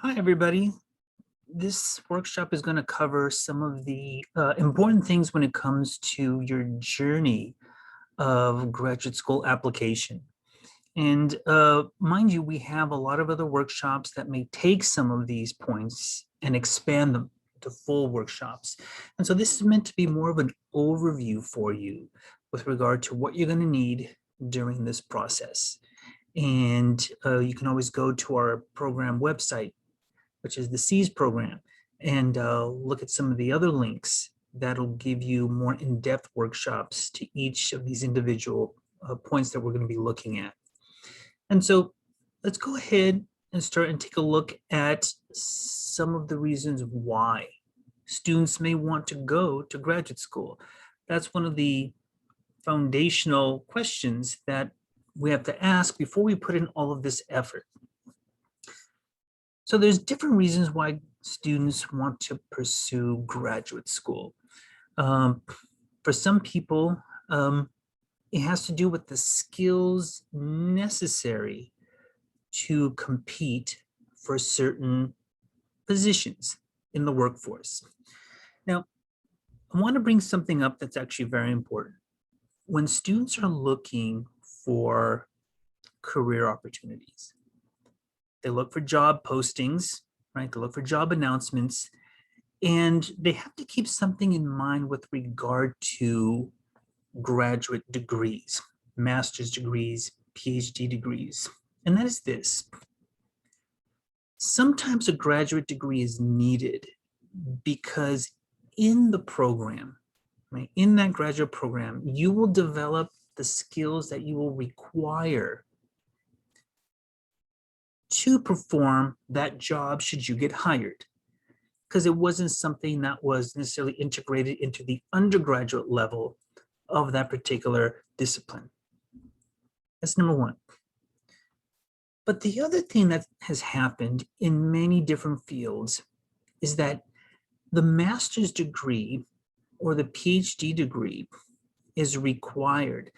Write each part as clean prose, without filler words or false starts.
Hi, everybody. This workshop is going to cover some of the important things when it comes to your journey of graduate school application. And mind you, we have a lot of other workshops that may take some of these points and expand them to full workshops. And so this is meant to be more of an overview for you with regard to what you're going to need during this process. And you can always go to our program website, which is the SEAS program, and look at some of the other links that'll give you more in-depth workshops to each of these individual points that we're going to be looking at. And so let's go ahead and start and take a look at some of the reasons why students may want to go to graduate school. That's one of the foundational questions that we have to ask before we put in all of this effort. So there's different reasons why students want to pursue graduate school. For some people, it has to do with the skills necessary to compete for certain positions in the workforce. Now, I want to bring something up that's actually very important. When students are looking for career opportunities, they look for job postings, right? They look for job announcements, and they have to keep something in mind with regard to graduate degrees, master's degrees, PhD degrees. And that is this. Sometimes a graduate degree is needed because in the program, right, in that graduate program, you will develop the skills that you will require to perform that job should you get hired, because it wasn't something that was necessarily integrated into the undergraduate level of that particular discipline. That's number one. But the other thing that has happened in many different fields is that the master's degree or the PhD degree is required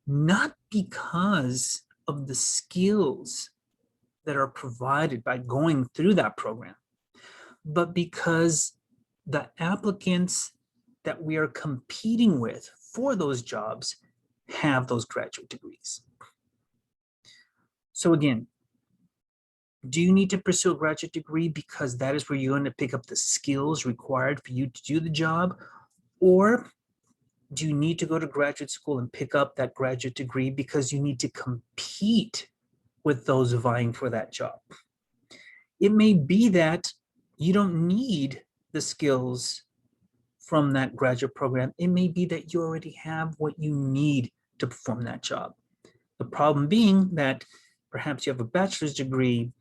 not because of the skills that are provided by going through that program, but because the applicants that we are competing with for those jobs have those graduate degrees. So again, do you need to pursue a graduate degree because that is where you're going to pick up the skills required for you to do the job? Or do you need to go to graduate school and pick up that graduate degree because you need to compete with those vying for that job? It may be that you don't need the skills from that graduate program. It may be that you already have what you need to perform that job. The problem being that perhaps you have a bachelor's degree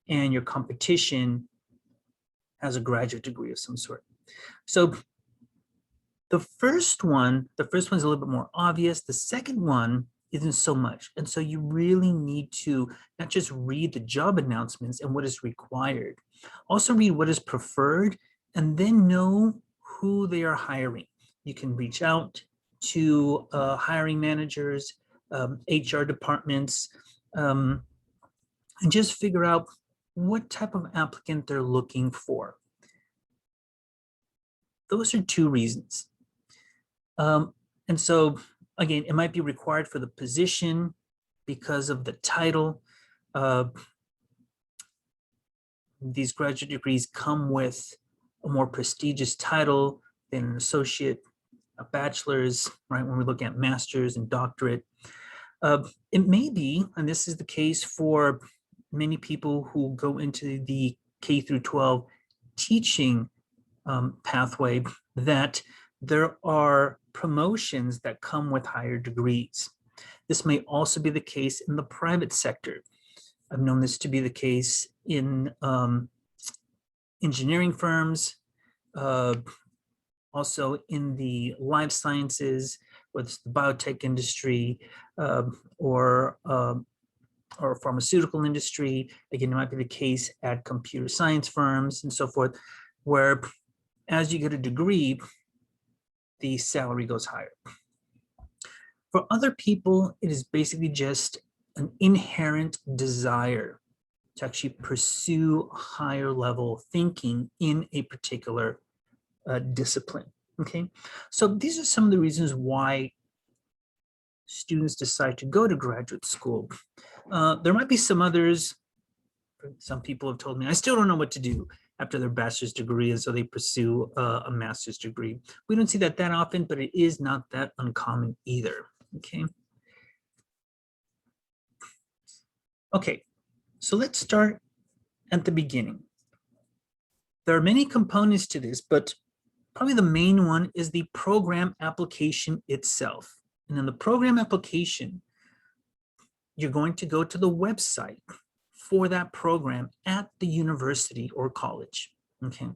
and your competition has a graduate degree of some sort. So the first one's a little bit more obvious. The second one isn't so much. And so you really need to not just read the job announcements and what is required, also read what is preferred, and then know who they are hiring. You can reach out to hiring managers, HR departments, and just figure out what type of applicant they're looking for. Those are two reasons. And so, again, it might be required for the position because of the title. These graduate degrees come with a more prestigious title than an associate, a bachelor's, right? When we look at master's and doctorate. It may be, and this is the case for many people who go into the K through 12 teaching pathway, that there are promotions that come with higher degrees. This may also be the case in the private sector. I've known this to be the case in engineering firms, also in the life sciences, whether it's the biotech industry or pharmaceutical industry. Again, it might be the case at computer science firms and so forth, where as you get a degree, the salary goes higher. For other people, it is basically just an inherent desire to actually pursue higher level thinking in a particular discipline. Okay, so these are some of the reasons why students decide to go to graduate school. There might be some others. Some people have told me, I still don't know what to do after their bachelor's degree, and so they pursue a master's degree. We don't see that often, but it is not that uncommon either. Okay. Okay, so let's start at the beginning. There are many components to this, but probably the main one is the program application itself. And in the program application, you're going to go to the website for that program at the university or college. Okay,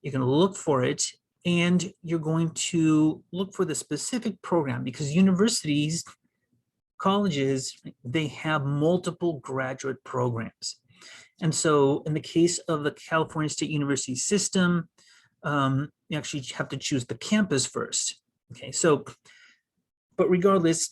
you're going to look for it, and you're going to look for the specific program, because universities, colleges, they have multiple graduate programs. And so in the case of the California State University system, you actually have to choose the campus first. Okay, so, but regardless,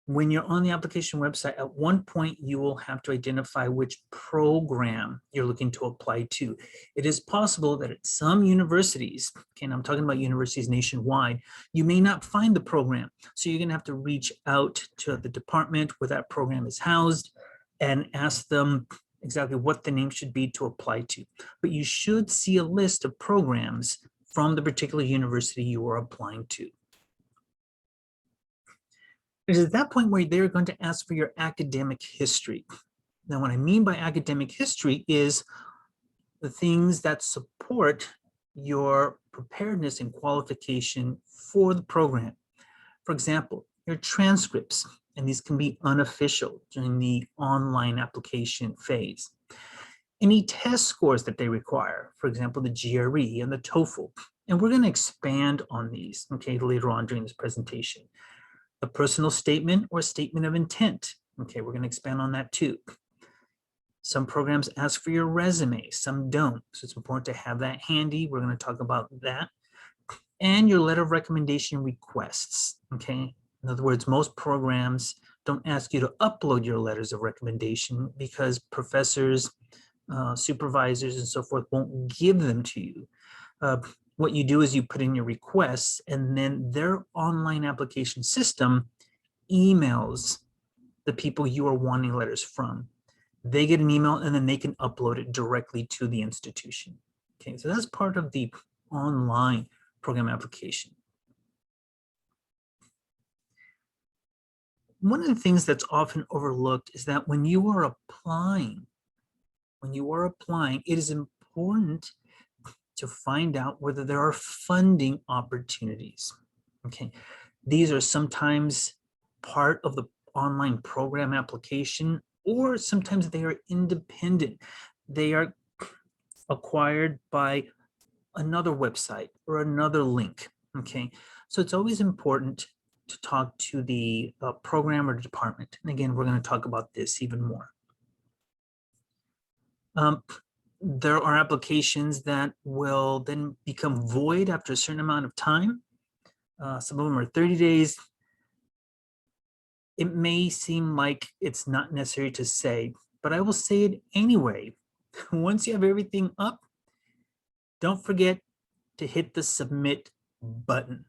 when you're on the application website, at one point you will have to identify which program you're looking to apply to. It is possible that at some universities, okay, and I'm talking about universities nationwide, you may not find the program. So you're gonna have to reach out to the department where that program is housed and ask them exactly what the name should be to apply to. But you should see a list of programs from the particular university you are applying to. It is at that point where they're going to ask for your academic history. Now, what I mean by academic history is the things that support your preparedness and qualification for the program. For example, your transcripts, and these can be unofficial during the online application phase. Any test scores that they require, for example, the GRE and the TOEFL. And we're going to expand on these, okay, later on during this presentation. A personal statement or statement of intent. Okay, we're going to expand on that too. Some programs ask for your resume, some don't. So it's important to have that handy. We're going to talk about that. And your letter of recommendation requests. Okay, in other words, most programs don't ask you to upload your letters of recommendation because professors, supervisors, and so forth won't give them to you. What you do is you put in your requests, and then their online application system emails the people you are wanting letters from. They get an email, and then they can upload it directly to the institution. Okay, so that's part of the online program application. One of the things that's often overlooked is that when you are applying, it is important to find out whether there are funding opportunities. Okay, these are sometimes part of the online program application, or sometimes they are independent. They are acquired by another website or another link. Okay, so it's always important to talk to the program or department. And again, we're going to talk about this even more. There are applications that will then become void after a certain amount of time. Some of them are 30 days. It may seem like it's not necessary to say, but I will say it anyway. Once you have everything up, don't forget to hit the submit button.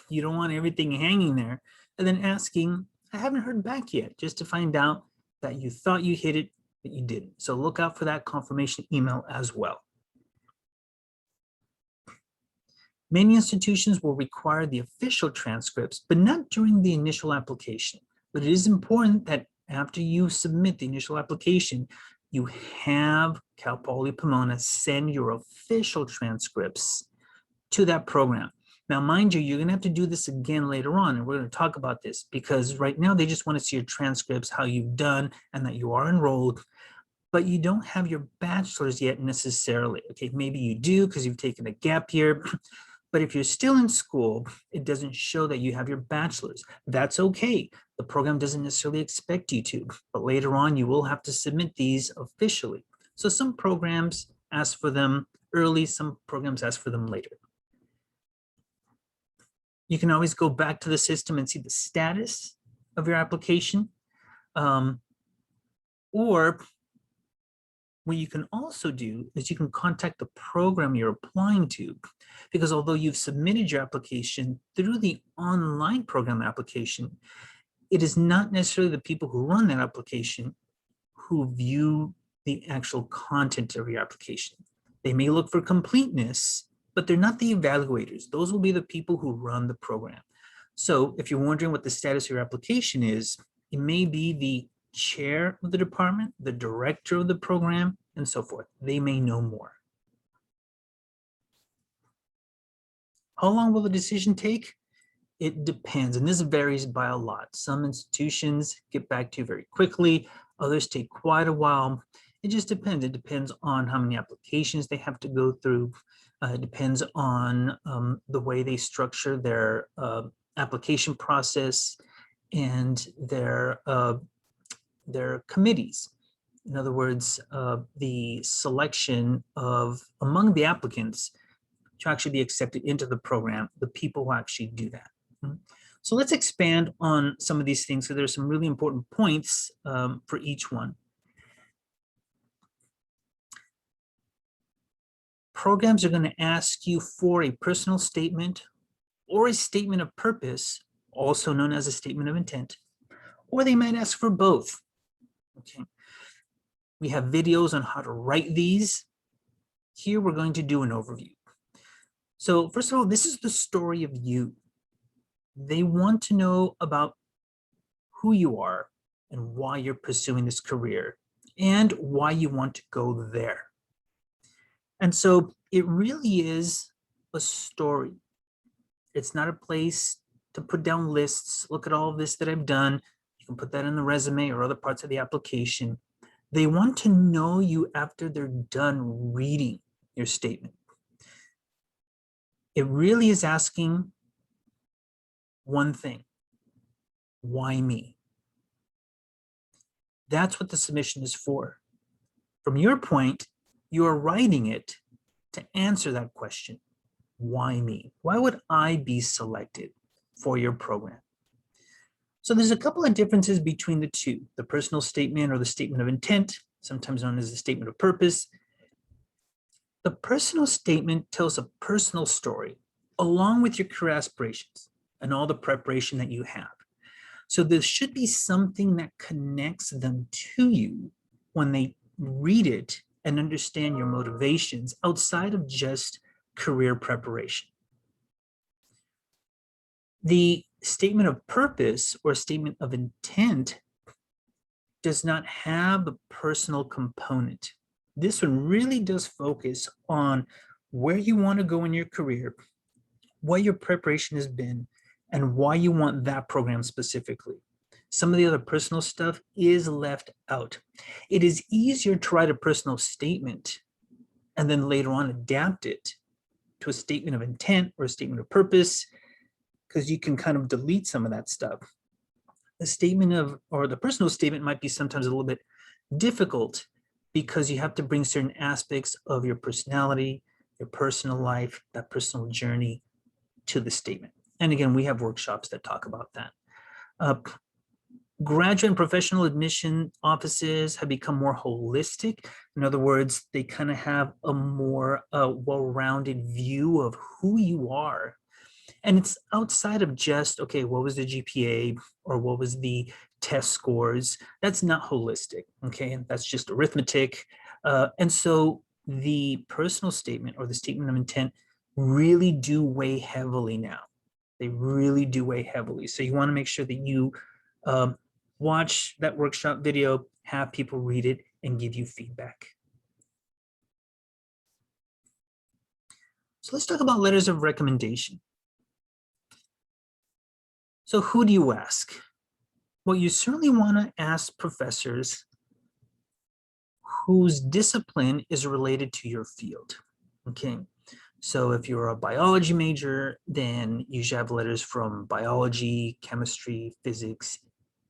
You don't want everything hanging there and then asking, I haven't heard back yet, just to find out that you thought you hit it, but you didn't. So look out for that confirmation email as well. Many institutions will require the official transcripts, but not during the initial application. But it is important that after you submit the initial application, you have Cal Poly Pomona send your official transcripts to that program. Now, mind you, you're going to have to do this again later on, and we're going to talk about this because right now they just want to see your transcripts, how you've done, and that you are enrolled, but you don't have your bachelor's yet necessarily. Okay, maybe you do because you've taken a gap year, but if you're still in school, it doesn't show that you have your bachelor's. That's okay. The program doesn't necessarily expect you to, but later on you will have to submit these officially. So some programs ask for them early, some programs ask for them later. You can always go back to the system and see the status of your application. Or what you can also do is you can contact the program you're applying to, because although you've submitted your application through the online program application, it is not necessarily the people who run that application who view the actual content of your application. They may look for completeness, but they're not the evaluators. Those will be the people who run the program. So if you're wondering what the status of your application is, it may be the chair of the department, the director of the program, and so forth. They may know more. How long will the decision take? It depends, and this varies by a lot. Some institutions get back to you very quickly, others take quite a while. It just depends. It depends on how many applications they have to go through. It depends on the way they structure their application process and their committees. In other words, the selection of among the applicants to actually be accepted into the program, the people who actually do that. So let's expand on some of these things. So there's some really important points for each one. Programs are going to ask you for a personal statement or a statement of purpose, also known as a statement of intent, or they might ask for both. Okay. We have videos on how to write these. Here we're going to do an overview. So first of all, this is the story of you. They want to know about who you are and why you're pursuing this career and why you want to go there. And so it really is a story. It's not a place to put down lists. Look at all of this that I've done. You can put that in the resume or other parts of the application. They want to know you after they're done reading your statement. It really is asking one thing: why me? That's what the submission is for. From your point, you are writing it to answer that question. Why me? Why would I be selected for your program? So there's a couple of differences between the two: the personal statement or the statement of intent, sometimes known as the statement of purpose. The personal statement tells a personal story along with your career aspirations and all the preparation that you have. So there should be something that connects them to you when they read it and understand your motivations outside of just career preparation. The statement of purpose or statement of intent does not have a personal component. This one really does focus on where you want to go in your career, what your preparation has been, and why you want that program specifically. Some of the other personal stuff is left out. It is easier to write a personal statement and then later on adapt it to a statement of intent or a statement of purpose, because you can kind of delete some of that stuff. The statement of, or the personal statement might be sometimes a little bit difficult because you have to bring certain aspects of your personality, your personal life, that personal journey to the statement. And again, we have workshops that talk about that. Graduate and professional admission offices have become more holistic. In other words, they kind of have a more well-rounded view of who you are. And it's outside of just, okay, what was the GPA or what was the test scores? That's not holistic, okay? That's just arithmetic. And so the personal statement or the statement of intent really do weigh heavily now. They really do weigh heavily. So you want to make sure that you watch that workshop video, have people read it, and give you feedback. So let's talk about letters of recommendation. So who do you ask? Well, you certainly want to ask professors whose discipline is related to your field, okay? So if you're a biology major, then you should have letters from biology, chemistry, physics,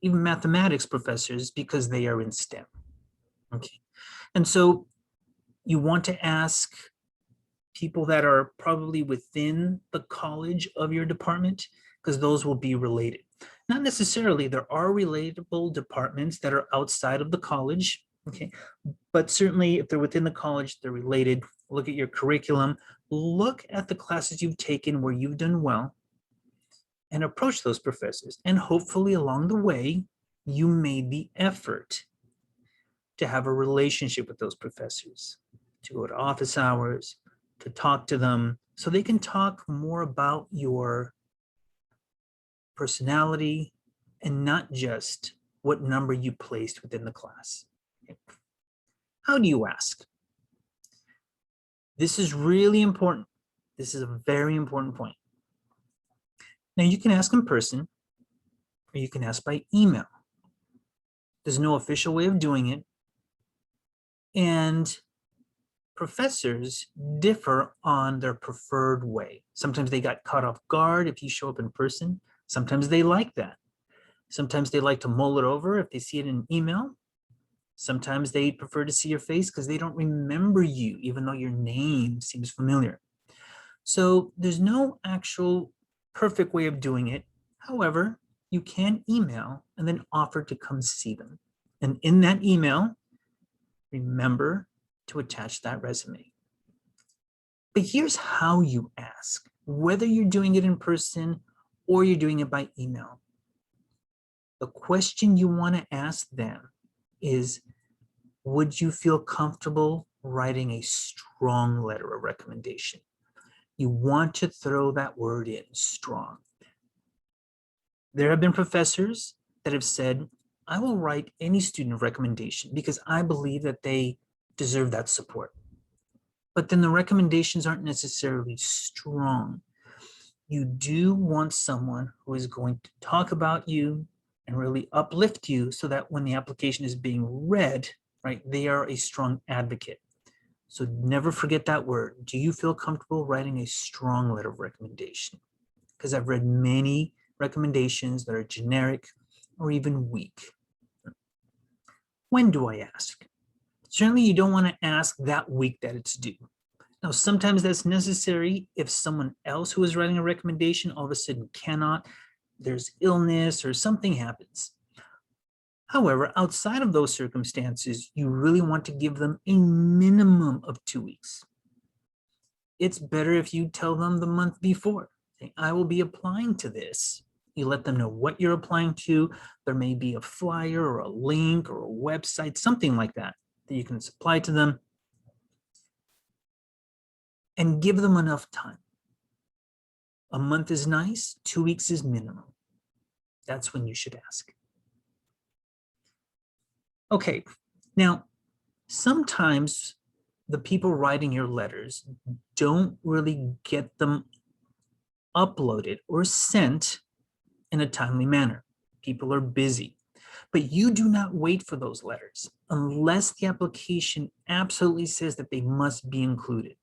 even mathematics professors, because they are in STEM, okay? And so you want to ask people that are probably within the college of your department, because those will be related. Not necessarily, there are relatable departments that are outside of the college, Okay, but certainly if they're within the college, they're related. Look at your curriculum, look at the classes you've taken where you've done well, and approach those professors. And hopefully along the way, you made the effort to have a relationship with those professors, to go to office hours, to talk to them, so they can talk more about your personality and not just what number you placed within the class. How do you ask? This is really important. This is a very important point. Now you can ask in person or you can ask by email. There's no official way of doing it. And professors differ on their preferred way. Sometimes they got caught off guard if you show up in person. Sometimes they like that. Sometimes they like to mull it over if they see it in email. Sometimes they prefer to see your face because they don't remember you, even though your name seems familiar. So there's no actual perfect way of doing it. However, you can email and then offer to come see them. And in that email, remember to attach that resume. But here's how you ask, whether you're doing it in person or you're doing it by email. The question you want to ask them is, would you feel comfortable writing a strong letter of recommendation? You want to throw that word in, strong. There have been professors that have said, I will write any student recommendation because I believe that they deserve that support. But then the recommendations aren't necessarily strong. You do want someone who is going to talk about you and really uplift you so that when the application is being read, right, they are a strong advocate. So never forget that word. Do you feel comfortable writing a strong letter of recommendation? Because I've read many recommendations that are generic or even weak. When do I ask? Certainly you don't want to ask that week that it's due. Now, sometimes that's necessary if someone else who is writing a recommendation all of a sudden cannot, there's illness or something happens. However, outside of those circumstances, you really want to give them a minimum of 2 weeks. It's better if you tell them the month before. Say, I will be applying to this. You let them know what you're applying to. There may be a flyer or a link or a website, something like that, that you can supply to them. And give them enough time. A month is nice, 2 weeks is minimum. That's when you should ask. Okay, now, sometimes the people writing your letters don't really get them uploaded or sent in a timely manner. People are busy, but you do not wait for those letters unless the application absolutely says that they must be included.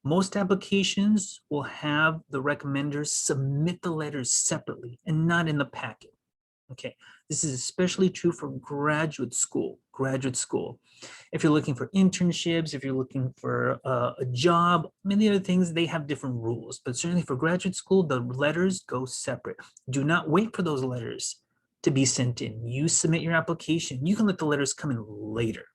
Most applications will have the recommenders submit the letters separately and not in the packet. Okay, this is especially true for graduate school. If you're looking for internships, if you're looking for a job, many other things, they have different rules. But certainly for graduate school, the letters go separate. Do not wait for those letters to be sent in. You submit your application. You can let the letters come in later.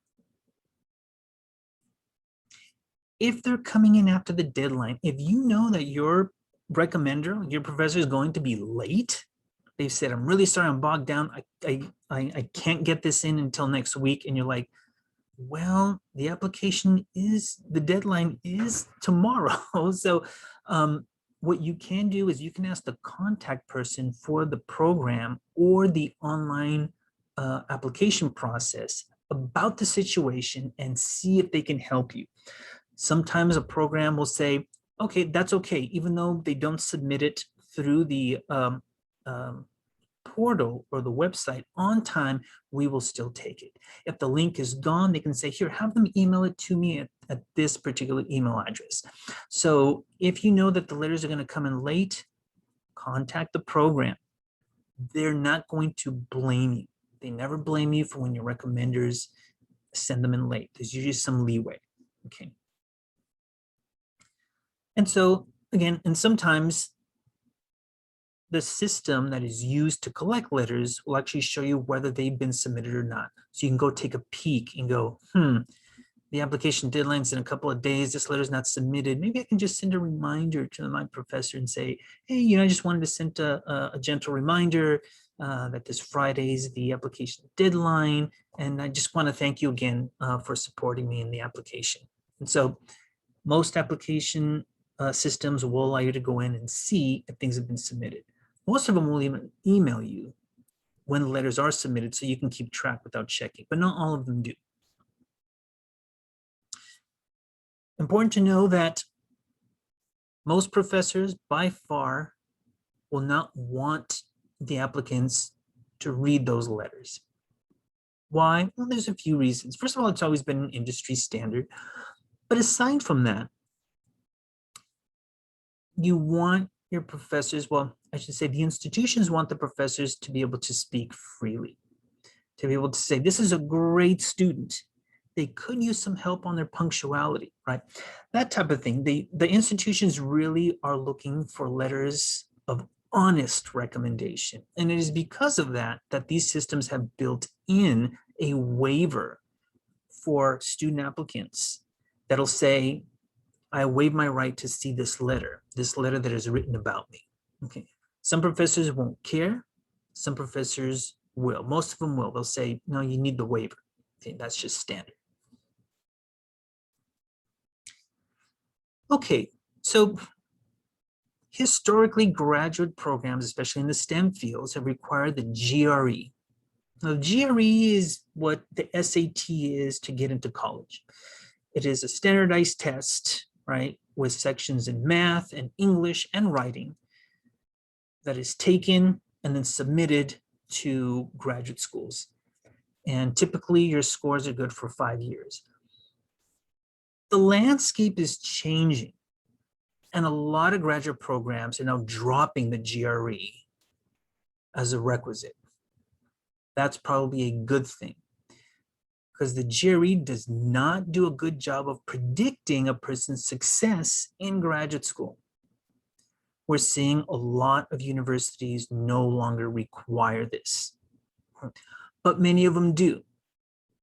If they're coming in after the deadline, if you know that your recommender, your professor is going to be late, they said, I'm really sorry, I'm bogged down. I can't get this in until next week. And you're like, well, the deadline is tomorrow. So what you can do is you can ask the contact person for the program or the online application process about the situation and see if they can help you. Sometimes a program will say, okay, that's okay. Even though they don't submit it through the portal or the website on time, we will still take it. If the link is gone, they can say, here, have them email it to me at this particular email address. So if you know that the letters are going to come in late, contact the program. They're not going to blame you. They never blame you for when your recommenders send them in late. There's usually some leeway. Okay. And so again, and sometimes the system that is used to collect letters will actually show you whether they've been submitted or not. So you can go take a peek and go, the application deadline's in a couple of days, this letter's not submitted. Maybe I can just send a reminder to my professor and say, hey, I just wanted to send a gentle reminder that this Friday is the application deadline. And I just want to thank you again for supporting me in the application. And so most application systems will allow you to go in and see if things have been submitted. Most of them will even email you when the letters are submitted so you can keep track without checking, but not all of them do. Important to know that most professors by far will not want the applicants to read those letters. Why? Well, there's a few reasons. First of all, it's always been an industry standard. But aside from that, you want your professors, well, I should say the institutions want the professors to be able to speak freely, to be able to say, this is a great student. They could use some help on their punctuality, right? That type of thing. The institutions really are looking for letters of honest recommendation. And it is because of that that these systems have built in a waiver for student applicants that'll say, I waive my right to see this letter that is written about me. Okay. Some professors won't care. Some professors will. Most of them will. They'll say, no, you need the waiver. Okay, that's just standard. Okay, so historically, graduate programs, especially in the STEM fields, have required the GRE. Now, GRE is what the SAT is to get into college. It is a standardized test, right, with sections in math and English and writing that is taken and then submitted to graduate schools. And typically, your scores are good for 5 years. The landscape is changing, and a lot of graduate programs are now dropping the GRE as a requisite. That's probably a good thing, because the GRE does not do a good job of predicting a person's success in graduate school. We're seeing a lot of universities no longer require this, but many of them do.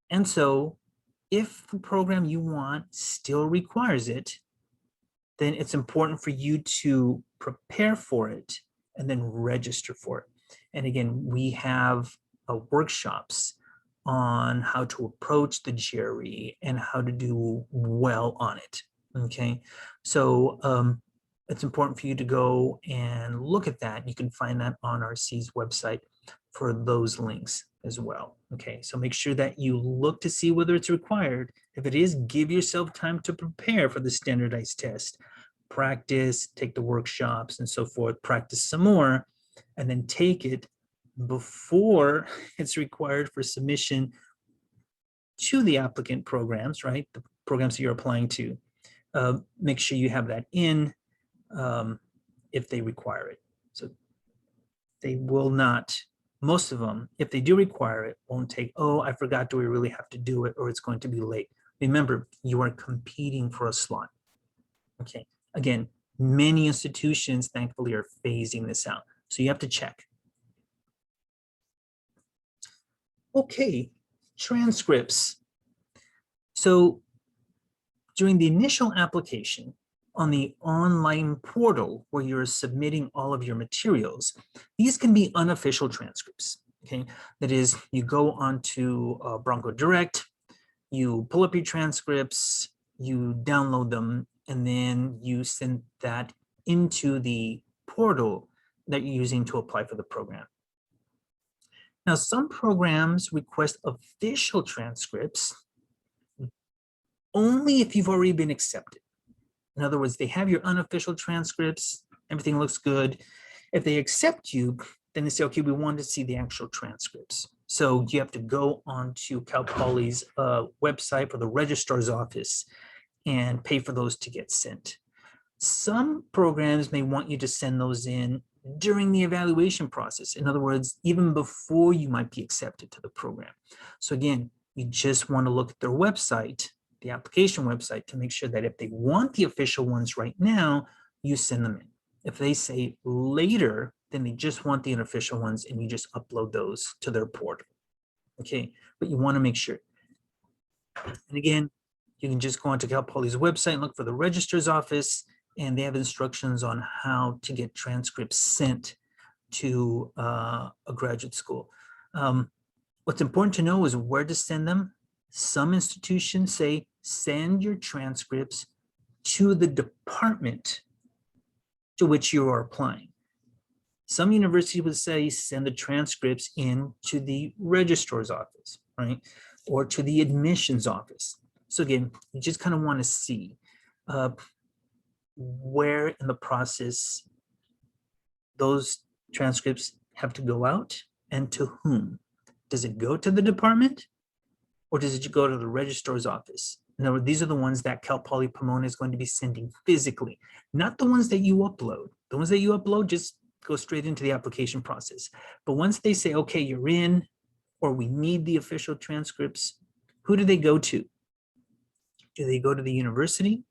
And so if the program you want still requires it, then it's important for you to prepare for it and then register for it. And again, we have workshops on how to approach the GRE and how to do well on it, okay? So it's important for you to go and look at that. You can find that on RC's website for those links as well, okay? So make sure that you look to see whether it's required. If it is, give yourself time to prepare for the standardized test. Practice, take the workshops and so forth, practice some more, and then take it before it's required for submission to the applicant programs, right? The programs that you're applying to. Make sure you have that in if they require it. So they will not, most of them, if they do require it, won't take, oh, I forgot, do we really have to do it, or it's going to be late. Remember, you are competing for a slot, okay? Again, many institutions, thankfully, are phasing this out. So you have to check. Okay, transcripts. So during the initial application on the online portal where you're submitting all of your materials, these can be unofficial transcripts, okay? That is, you go onto Bronco Direct, you pull up your transcripts, you download them, and then you send that into the portal that you're using to apply for the program. Now, some programs request official transcripts only if you've already been accepted. In other words, they have your unofficial transcripts, everything looks good. If they accept you, then they say, okay, we want to see the actual transcripts. So you have to go onto Cal Poly's website for the registrar's office and pay for those to get sent. Some programs may want you to send those in during the evaluation process. In other words, even before you might be accepted to the program. So again, you just want to look at their website, the application website, to make sure that if they want the official ones right now, you send them in. If they say later, then they just want the unofficial ones and you just upload those to their portal. Okay, but you want to make sure. And again, you can just go onto Cal Poly's website and look for the registrar's office, and they have instructions on how to get transcripts sent to a graduate school. What's important to know is where to send them. Some institutions say send your transcripts to the department to which you are applying. Some universities would say send the transcripts in to the registrar's office, right? Or to the admissions office. So again, you just kind of want to see where in the process those transcripts have to go out and to whom. Does it go to the department or does it go to the registrar's office? No, these are the ones that Cal Poly Pomona is going to be sending physically, not the ones that you upload. The ones that you upload just go straight into the application process. But once they say, okay, you're in, or we need the official transcripts, who do they go to? Do they go to the university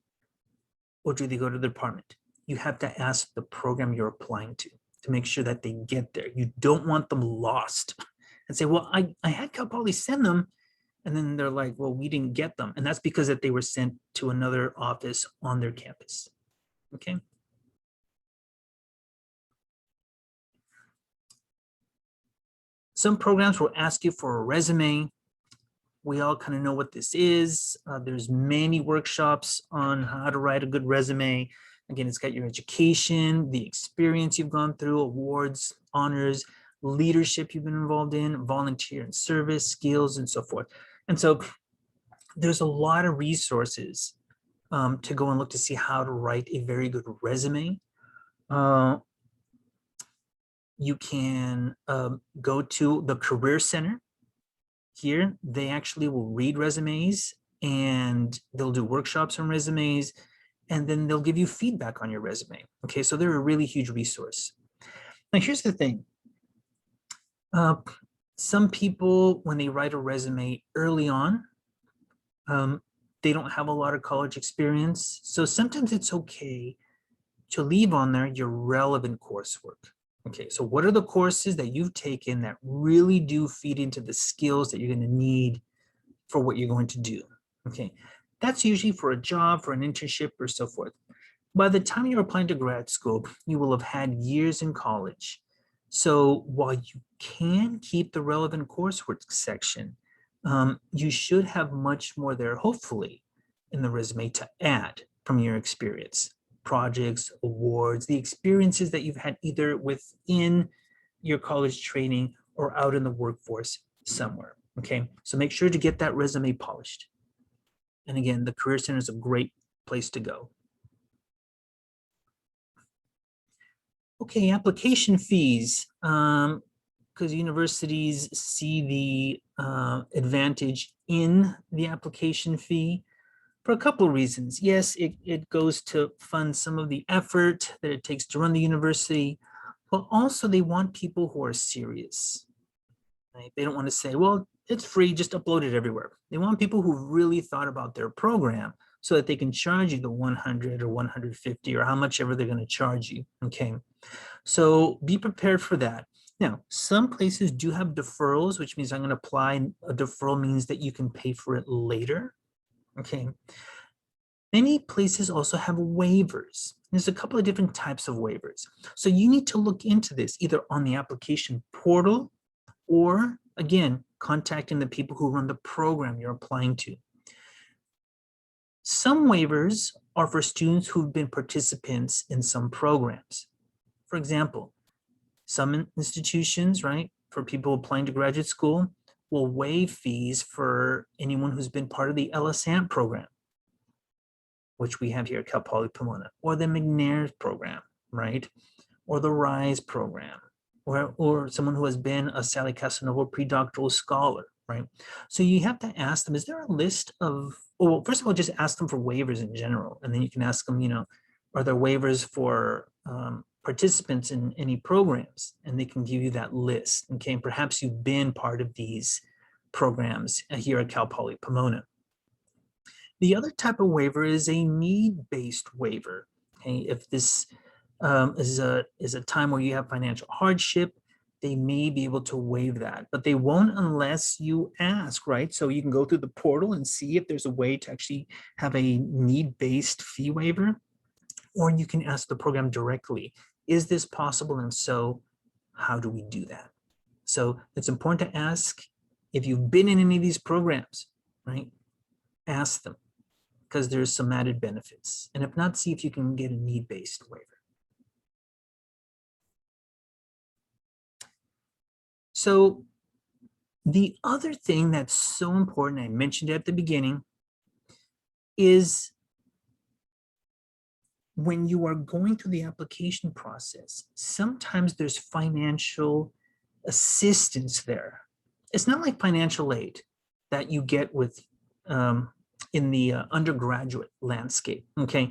or do they go to the department? You have to ask the program you're applying to make sure that they get there. You don't want them lost and say, well, I had Cal Poly send them, and then they're like, well, we didn't get them. And that's because that they were sent to another office on their campus, okay? Some programs will ask you for a resume. We all kind of know what this is. There's many workshops on how to write a good resume. Again, it's got your education, the experience you've gone through, awards, honors, leadership you've been involved in, volunteer and service, skills, and so forth. And so there's a lot of resources to go and look to see how to write a very good resume. You can go to the Career Center. Here, they actually will read resumes and they'll do workshops on resumes, and then they'll give you feedback on your resume. Okay, so they're a really huge resource. Now, here's the thing. Some people, when they write a resume early on, they don't have a lot of college experience. So sometimes it's okay to leave on there your relevant coursework. Okay, so what are the courses that you've taken that really do feed into the skills that you're going to need for what you're going to do? Okay, that's usually for a job, for an internship, or so forth. By the time you're applying to grad school, you will have had years in college. So while you can keep the relevant coursework section, you should have much more there, hopefully, in the resume to add from your experience. Projects, awards, the experiences that you've had either within your college training or out in the workforce somewhere, okay? So make sure to get that resume polished. And again, the Career Center is a great place to go. Okay, application fees, because universities see the advantage in the application fee for a couple of reasons. Yes, it goes to fund some of the effort that it takes to run the university, but also they want people who are serious. Right? They don't want to say, well, it's free, just upload it everywhere. They want people who really thought about their program so that they can charge you the 100 or 150 or how much ever they're going to charge you, okay? So be prepared for that. Now, some places do have deferrals, which means I'm going to apply. A deferral means that you can pay for it later. Okay. Many places also have waivers. There's a couple of different types of waivers. So you need to look into this either on the application portal or, again, contacting the people who run the program you're applying to. Some waivers are for students who've been participants in some programs. For example, some institutions, right, for people applying to graduate school will waive fees for anyone who's been part of the LSAMP program, which we have here at Cal Poly Pomona, or the McNair program, right, or the RISE program, or someone who has been a Sally Casanova predoctoral scholar, right? So you have to ask them, is there a list of, well, first of all, just ask them for waivers in general, and then you can ask them, you know, are there waivers for participants in any programs? And they can give you that list, okay? And perhaps you've been part of these programs here at Cal Poly Pomona. The other type of waiver is a need-based waiver, okay? If this is a time where you have financial hardship, they may be able to waive that, but they won't unless you ask, right? So you can go through the portal and see if there's a way to actually have a need-based fee waiver, or you can ask the program directly, is this possible? And if so, how do we do that? So it's important to ask if you've been in any of these programs, right? Ask them, because there's some added benefits. And if not, see if you can get a need-based waiver. So the other thing that's so important, I mentioned it at the beginning, is when you are going through the application process, sometimes there's financial assistance there. It's not like financial aid that you get with in the undergraduate landscape, okay?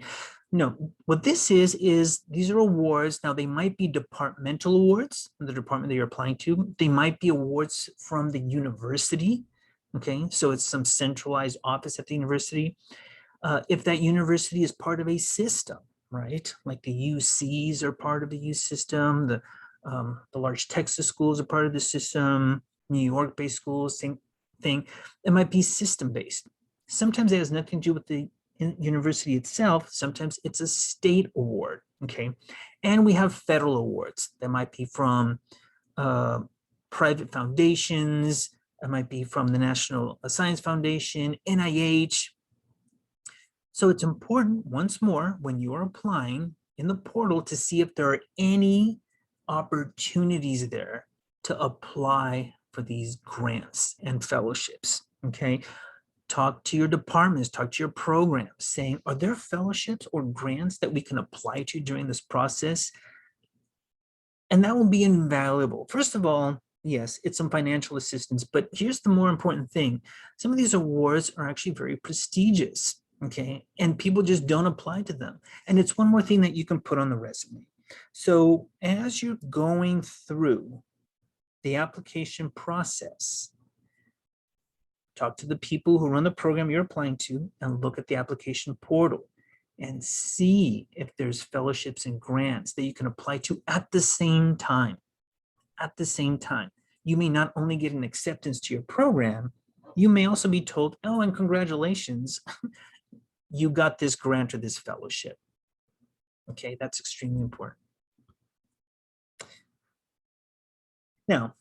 No, what this is these are awards. Now, they might be departmental awards from the department that you're applying to. They might be awards from the university, okay? So it's some centralized office at the university. If that university is part of a system, right? Like the UCs are part of the U system, the large Texas schools are part of the system, New York-based schools, same thing. It might be system-based. Sometimes it has nothing to do with the university itself. Sometimes it's a state award, okay? And we have federal awards that might be from private foundations. It might be from the National Science Foundation, NIH. So it's important, once more, when you are applying in the portal to see if there are any opportunities there to apply for these grants and fellowships, okay? Talk to your departments, talk to your programs, saying, are there fellowships or grants that we can apply to during this process? And that will be invaluable. First of all, yes, it's some financial assistance, but here's the more important thing. Some of these awards are actually very prestigious, okay? And people just don't apply to them. And it's one more thing that you can put on the resume. So as you're going through the application process, talk to the people who run the program you're applying to and look at the application portal and see if there's fellowships and grants that you can apply to at the same time. At the same time, you may not only get an acceptance to your program, you may also be told, oh, and congratulations, you got this grant or this fellowship. Okay, that's extremely important. Now,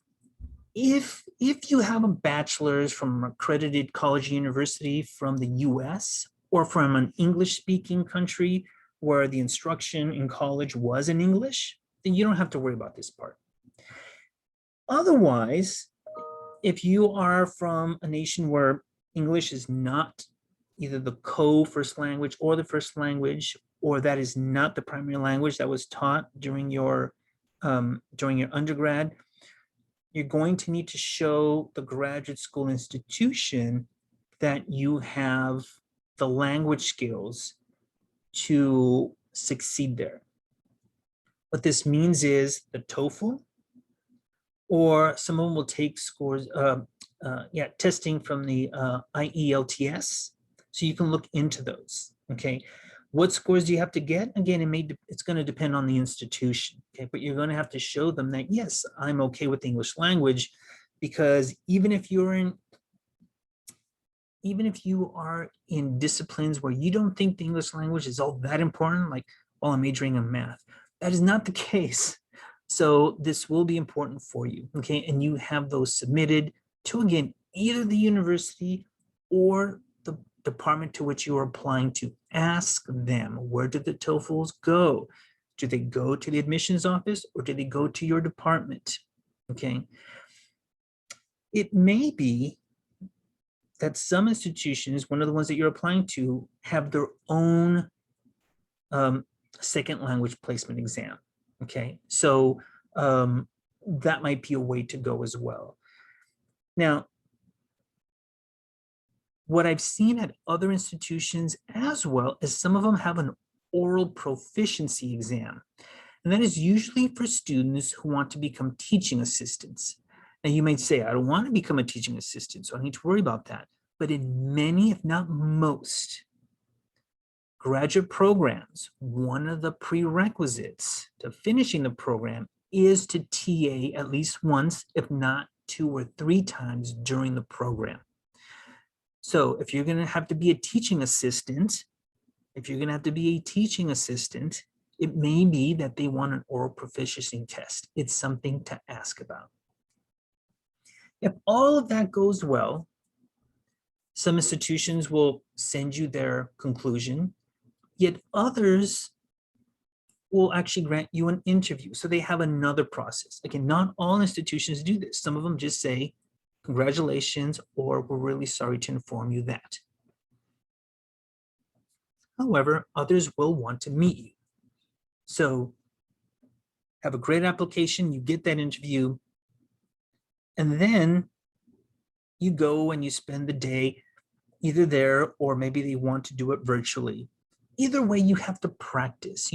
if you have a bachelor's from an accredited college or university from the US or from an English-speaking country where the instruction in college was in English, then you don't have to worry about this part. Otherwise, if you are from a nation where English is not either the co-first language or the first language, or that is not the primary language that was taught during your undergrad, you're going to need to show the graduate school institution that you have the language skills to succeed there. What this means is the TOEFL, or some of them will take scores, testing from the IELTS. So you can look into those, okay? What scores do you have to get? Again, it's going to depend on the institution, okay? But you're going to have to show them that, yes, I'm okay with the English language, because even if you are in disciplines where you don't think the English language is all that important, like while I'm majoring in math, that is not the case. So this will be important for you, okay? And you have those submitted to, again, either the university or the department to which you are applying to. Ask them, where do the TOEFLs go? Do they go to the admissions office or do they go to your department, okay? It may be that some institutions, one of the ones that you're applying to, have their own second language placement exam, okay? So that might be a way to go as well. Now, what I've seen at other institutions as well is some of them have an oral proficiency exam. And that is usually for students who want to become teaching assistants. Now you might say, I don't want to become a teaching assistant, so I don't need to worry about that. But in many, if not most, graduate programs, one of the prerequisites to finishing the program is to TA at least once, if not 2 or 3 times during the program. So if you're going to have to be a teaching assistant, it may be that they want an oral proficiency test. It's something to ask about. If all of that goes well, some institutions will send you their conclusion, yet others will actually grant you an interview. So they have another process. Again, not all institutions do this. Some of them just say, congratulations, or we're really sorry to inform you that. However, others will want to meet you. So have a great application, you get that interview, and then you go and you spend the day either there or maybe they want to do it virtually. Either way, you have to practice.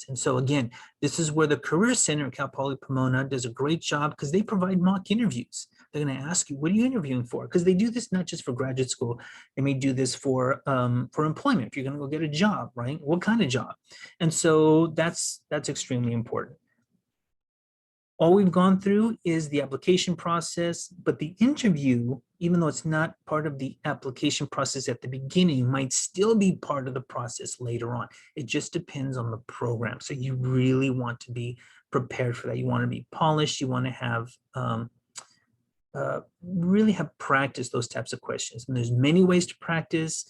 And so again, this is where the Career Center at Cal Poly Pomona does a great job because they provide mock interviews. They're going to ask you, what are you interviewing for? Because they do this not just for graduate school. They may do this for employment. If you're going to go get a job, right? What kind of job? And so that's extremely important. All we've gone through is the application process, but the interview, even though it's not part of the application process at the beginning, might still be part of the process later on. It just depends on the program. So you really want to be prepared for that. You want to be polished. You want to have really have practiced those types of questions. And there's many ways to practice,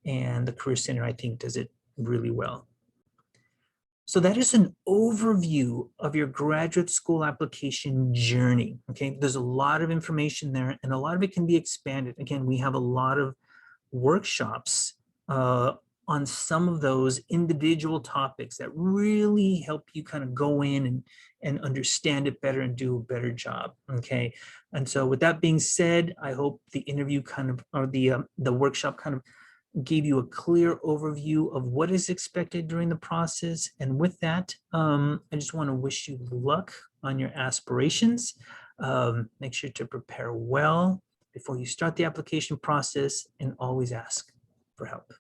and the Career Center, I think, does it really well. So that is an overview of your graduate school application journey, okay? There's a lot of information there, and a lot of it can be expanded. Again, we have a lot of workshops on some of those individual topics that really help you kind of go in and understand it better and do a better job, okay? And so with that being said, I hope the interview kind of, or the workshop kind of gave you a clear overview of what is expected during the process. And with that, I just want to wish you luck on your aspirations. Make sure to prepare well before you start the application process, and always ask for help.